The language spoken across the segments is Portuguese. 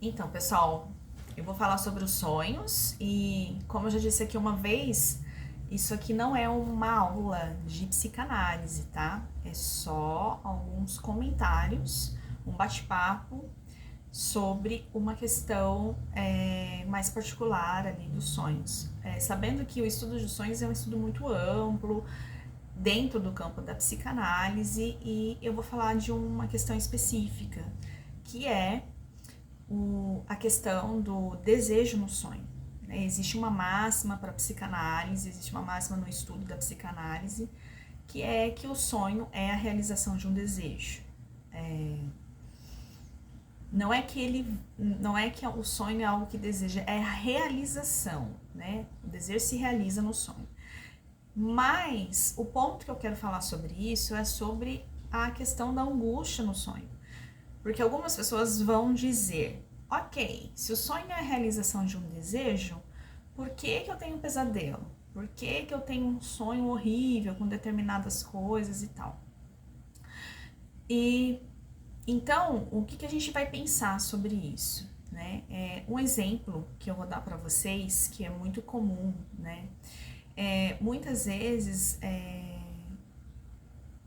Então, pessoal, eu vou falar sobre os sonhos e, como eu já disse aqui uma vez, isso aqui não é uma aula de psicanálise, tá? É só alguns comentários, um bate-papo sobre uma questão mais particular ali dos sonhos. Sabendo que o estudo dos sonhos é um estudo muito amplo dentro do campo da psicanálise e eu vou falar de uma questão específica, que é a questão do desejo no sonho. Existe uma máxima para a psicanálise, existe uma máxima no estudo da psicanálise, que é que o sonho é a realização de um desejo. Não é que o sonho é algo que deseja, é a realização, né? O desejo se realiza no sonho. Mas o ponto que eu quero falar sobre isso é sobre a questão da angústia no sonho. Porque algumas pessoas vão dizer, ok, se o sonho é a realização de um desejo, por que eu tenho um pesadelo? Por que eu tenho um sonho horrível com determinadas coisas e tal? E então, o que a gente vai pensar sobre isso? Né? Um exemplo que eu vou dar para vocês, que é muito comum, né? Muitas vezes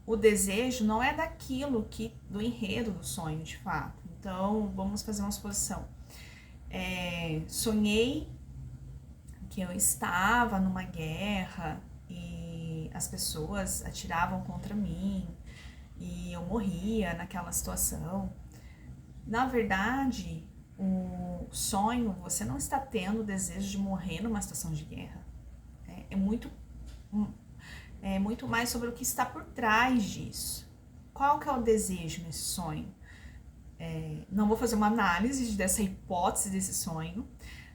o desejo não é daquilo do enredo do sonho, de fato. Então, vamos fazer uma suposição. Sonhei que eu estava numa guerra e as pessoas atiravam contra mim e eu morria naquela situação. Na verdade, o sonho, você não está tendo o desejo de morrer numa situação de guerra. É muito mais sobre o que está por trás disso. Qual que é o desejo nesse sonho? Não vou fazer uma análise dessa hipótese desse sonho,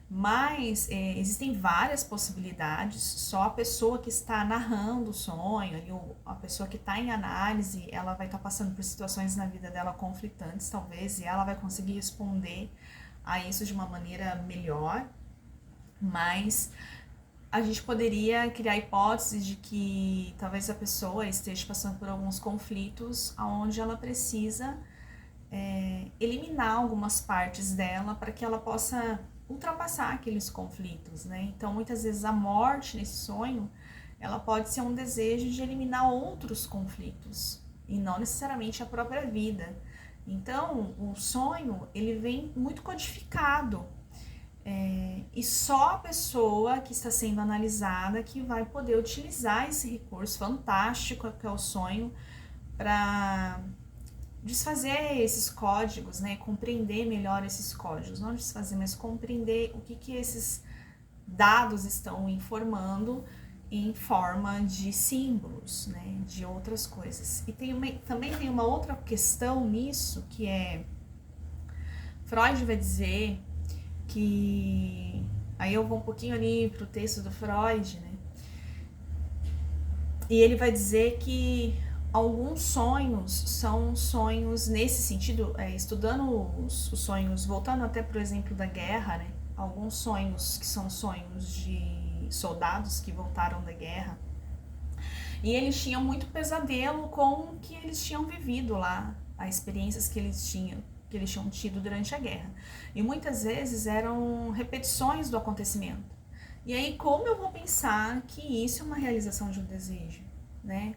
mas existem várias possibilidades. Só a pessoa que está narrando o sonho, a pessoa que está em análise, ela vai estar passando por situações na vida dela conflitantes, talvez, e ela vai conseguir responder a isso de uma maneira melhor, mas a gente poderia criar hipóteses de que talvez a pessoa esteja passando por alguns conflitos onde ela precisa eliminar algumas partes dela para que ela possa ultrapassar aqueles conflitos, né? Então, muitas vezes a morte nesse sonho, ela pode ser um desejo de eliminar outros conflitos e não necessariamente a própria vida. Então, o sonho, ele vem muito codificado. E só a pessoa que está sendo analisada que vai poder utilizar esse recurso fantástico que é o sonho para desfazer esses códigos, né? Compreender melhor esses códigos, não desfazer, mas compreender o que esses dados estão informando em forma de símbolos, né? De outras coisas. E também tem uma outra questão nisso, que é Freud vai dizer que, aí eu vou um pouquinho ali pro texto do Freud, né? E ele vai dizer que alguns sonhos são sonhos nesse sentido, estudando os sonhos, voltando até pro exemplo da guerra, né? Alguns sonhos que são sonhos de soldados que voltaram da guerra. E eles tinham muito pesadelo com o que eles tinham vivido lá, as experiências que eles tinham tido durante a guerra. E muitas vezes eram repetições do acontecimento. E aí, como eu vou pensar que isso é uma realização de um desejo, né?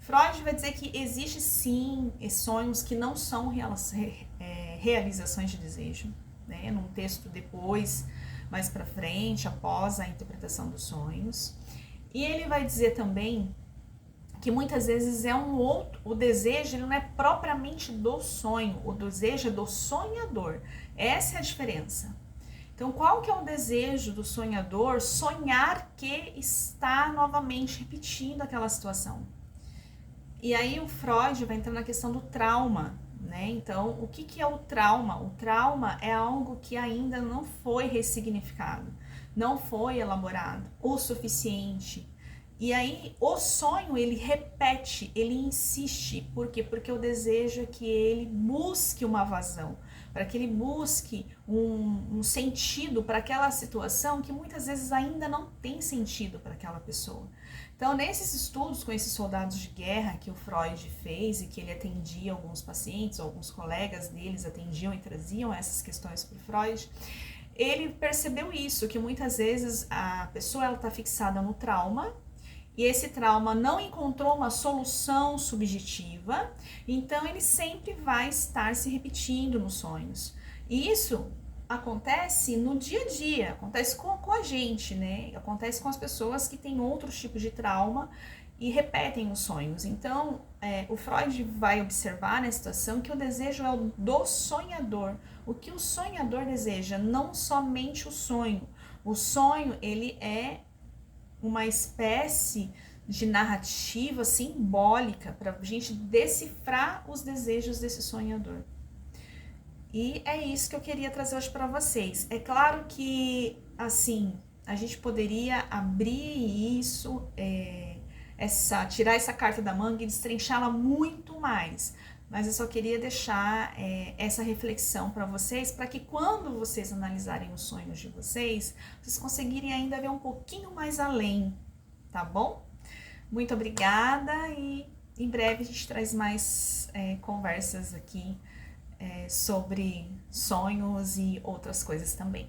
Freud vai dizer que existe sim sonhos que não são realizações de desejo, né? Num texto depois, mais para frente, após a interpretação dos sonhos. E ele vai dizer também que muitas vezes o desejo ele não é propriamente do sonho, o desejo é do sonhador. Essa é a diferença. Então, qual que é o desejo do sonhador? Sonhar que está novamente repetindo aquela situação. E aí o Freud vai entrar na questão do trauma, né? Então, o que é o trauma? O trauma é algo que ainda não foi ressignificado, não foi elaborado o suficiente. E aí o sonho, ele repete, ele insiste. Por quê? Porque o desejo é que ele busque uma vazão. para que ele busque um sentido para aquela situação que muitas vezes ainda não tem sentido para aquela pessoa. Então, nesses estudos com esses soldados de guerra que o Freud fez e que ele atendia alguns pacientes, alguns colegas deles atendiam e traziam essas questões para o Freud, ele percebeu isso, que muitas vezes a pessoa está fixada no trauma e esse trauma não encontrou uma solução subjetiva, então ele sempre vai estar se repetindo nos sonhos. E isso acontece no dia a dia, acontece com a gente, né? Acontece com as pessoas que têm outros tipos de trauma e repetem os sonhos. Então, o Freud vai observar nessa situação que o desejo é o do sonhador. O que o sonhador deseja, não somente o sonho. O sonho, ele é uma espécie de narrativa simbólica para a gente decifrar os desejos desse sonhador. E é isso que eu queria trazer hoje para vocês. É claro que, assim, a gente poderia abrir isso, tirar essa carta da manga e destrinchá-la muito mais. Mas eu só queria deixar essa reflexão para vocês, para que quando vocês analisarem os sonhos de vocês conseguirem ainda ver um pouquinho mais além, tá bom? Muito obrigada e em breve a gente traz mais conversas aqui sobre sonhos e outras coisas também.